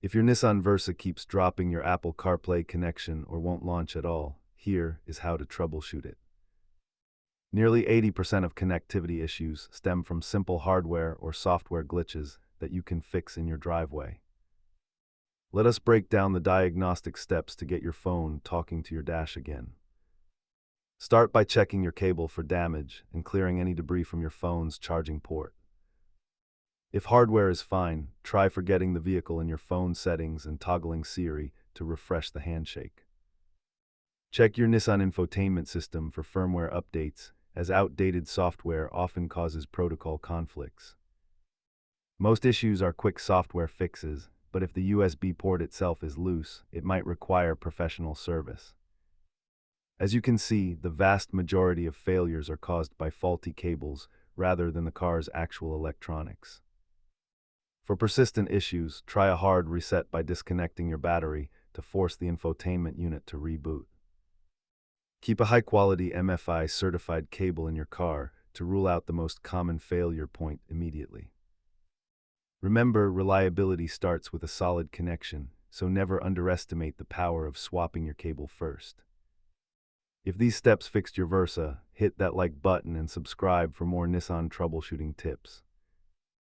If your Nissan Versa keeps dropping your Apple CarPlay connection or won't launch at all, here is how to troubleshoot it. Nearly 80% of connectivity issues stem from simple hardware or software glitches that you can fix in your driveway. Let us break down the diagnostic steps to get your phone talking to your dash again. Start by checking your cable for damage and clearing any debris from your phone's charging port. If hardware is fine, try forgetting the vehicle in your phone settings and toggling Siri to refresh the handshake. Check your Nissan infotainment system for firmware updates, as outdated software often causes protocol conflicts. Most issues are quick software fixes, but if the USB port itself is loose, it might require professional service. As you can see, the vast majority of failures are caused by faulty cables rather than the car's actual electronics. For persistent issues, try a hard reset by disconnecting your battery to force the infotainment unit to reboot. Keep a high-quality MFI-certified cable in your car to rule out the most common failure point immediately. Remember, reliability starts with a solid connection, so never underestimate the power of swapping your cable first. If these steps fixed your Versa, hit that like button and subscribe for more Nissan troubleshooting tips.